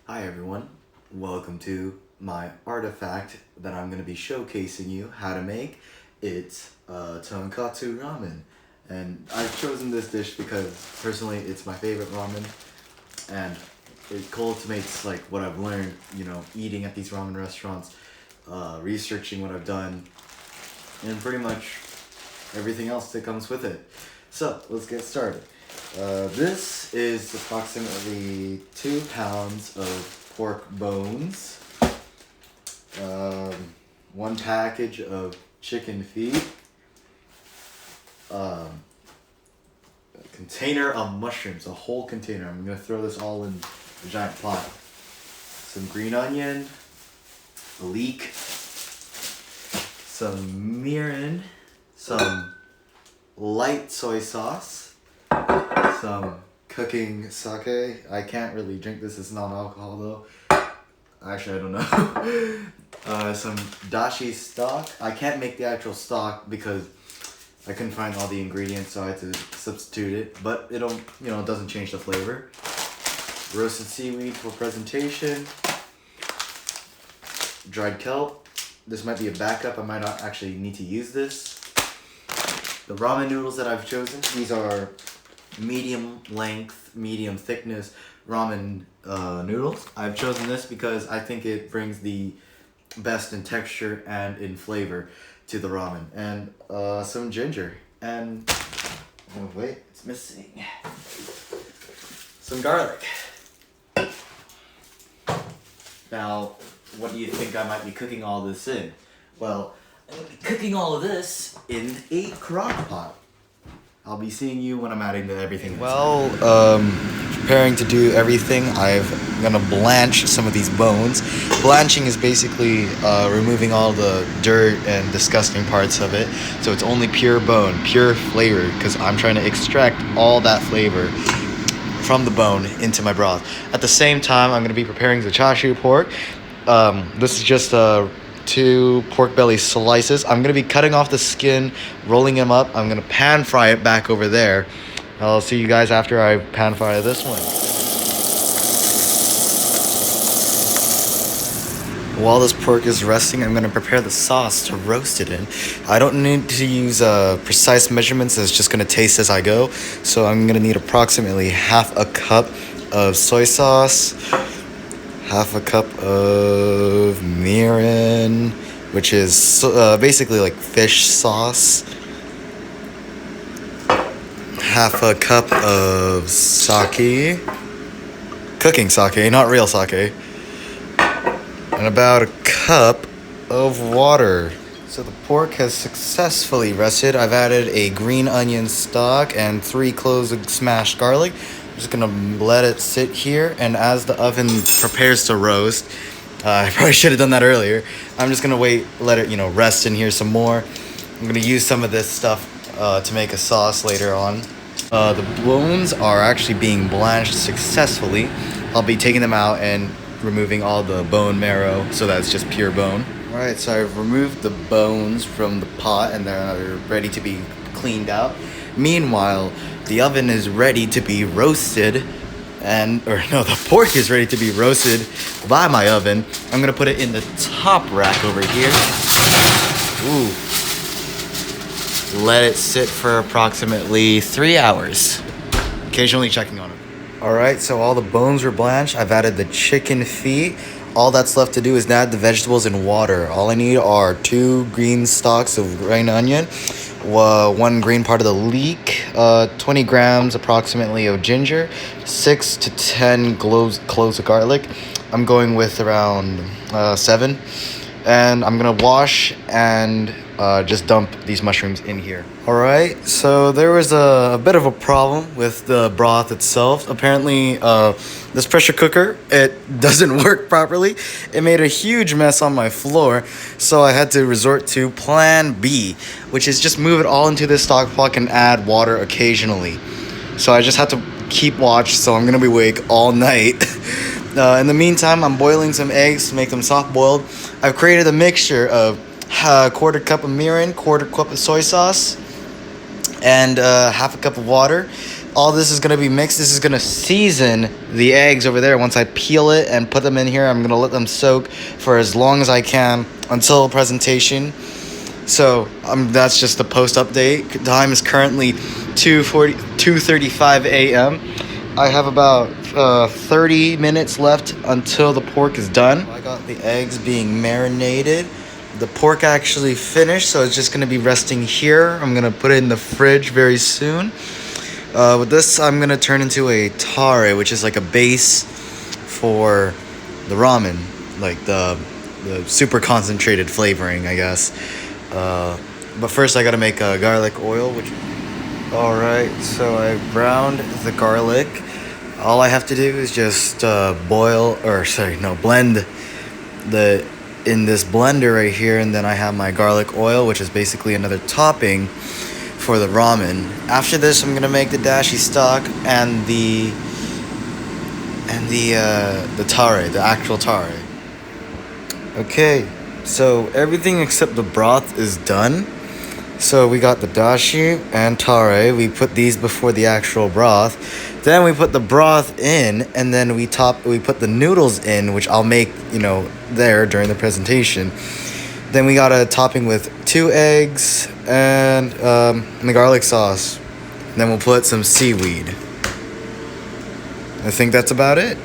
Hi everyone, welcome to my artifact that I'm going to be showcasing you how to make. It's tonkatsu ramen, and I've chosen this dish because personally it's my favorite ramen, and it cultivates like what I've learned, eating at these ramen restaurants, researching what I've done, and pretty much everything else that comes with it. So let's get started. This is approximately 2 pounds of pork bones, um, one package of chicken feet, um, a container of mushrooms, a whole container. I'm gonna throw this all in a giant pot. Some green onion, a leek, some mirin, some light soy sauce, some cooking sake. I can't really drink this, it's non-alcohol though. Actually, I don't know. Some dashi stock. I can't make the actual stock because I couldn't find all the ingredients, so I had to substitute it. But it doesn't change the flavor. Roasted seaweed for presentation. Dried kelp. This might be a backup. I might not actually need to use this. The ramen noodles that I've chosen, these are medium length, medium thickness ramen noodles. I've chosen this because I think it brings the best in texture and in flavor to the ramen. And some ginger. And, oh wait, it's missing. Some garlic. Now, what do you think I might be cooking all this in? Well, I'm going to be cooking all of this in a crock pot. I'll be seeing you when I'm adding everything. Well, preparing to do everything, I'm gonna blanch some of these bones. Blanching is basically removing all the dirt and disgusting parts of it. So it's only pure bone, pure flavor, because I'm trying to extract all that flavor from the bone into my broth. At the same time, I'm gonna be preparing the chashu pork. This is just 2 pork belly slices. I'm gonna be cutting off the skin, rolling them up. I'm gonna pan fry it back over there. I'll see you guys after I pan fry this one. While this pork is resting, I'm gonna prepare the sauce to roast it in. I don't need to use precise measurements, it's just gonna taste as I go. So I'm gonna need approximately half a cup of soy sauce, half a cup of mirin, which is basically like fish sauce, half a cup of sake, cooking sake, not real sake, and about a cup of water. So the pork has successfully rested. I've added a green onion stock and 3 cloves of smashed garlic. I'm just gonna let it sit here, and as the oven prepares to roast, I probably should have done that earlier. I'm just gonna let it rest in here some more. I'm gonna use some of this stuff to make a sauce later on. The bones are actually being blanched successfully. I'll be taking them out and removing all the bone marrow so that it's just pure bone. Alright, so I've removed the bones from the pot and they're ready to be cleaned out. Meanwhile, the oven is ready to be roasted, the pork is ready to be roasted by my oven. I'm gonna put it in the top rack over here. Ooh. Let it sit for approximately 3 hours. Occasionally checking on it. Alright, so all the bones were blanched. I've added the chicken feet. All that's left to do is add the vegetables and water. All I need are 2 green stalks of green onion, 1 green part of the leek, 20 grams approximately of ginger, 6 to 10 cloves of garlic. I'm going with around 7. And I'm gonna wash and just dump these mushrooms in here. Alright, so there was a bit of a problem with the broth itself. Apparently, this pressure cooker, it doesn't work properly. It made a huge mess on my floor, so I had to resort to plan B, which is just move it all into this stock pot and add water occasionally. So I just had to keep watch, so I'm gonna be awake all night. In the meantime, I'm boiling some eggs to make them soft boiled. I've created a mixture of a quarter cup of mirin, quarter cup of soy sauce, and half a cup of water. all this is gonna be mixed. This is gonna season the eggs over there. Once I peel it and put them in here, I'm gonna let them soak for as long as I can until presentation. So that's just the post update. Time is currently 2:35 a.m. I have about 30 minutes left until the pork is done. I got the eggs being marinated. The pork actually finished, so it's just gonna be resting here. I'm gonna put it in the fridge very soon. With this, I'm gonna turn into a tare, which is like a base for the ramen, like the super concentrated flavoring, I guess. But first I gotta make a garlic oil, which... Alright, so I browned the garlic. All I have to do is just blend in this blender right here, and then I have my garlic oil, which is basically another topping for the ramen. After this, I'm gonna make the dashi stock and the tare, the actual tare. Okay, so everything except the broth is done. So we got the dashi and tare. We put these before the actual broth. Then we put the broth in, and then we put the noodles in, which I'll make, there during the presentation. Then we got a topping with 2 eggs and the garlic sauce. And then we'll put some seaweed. I think that's about it.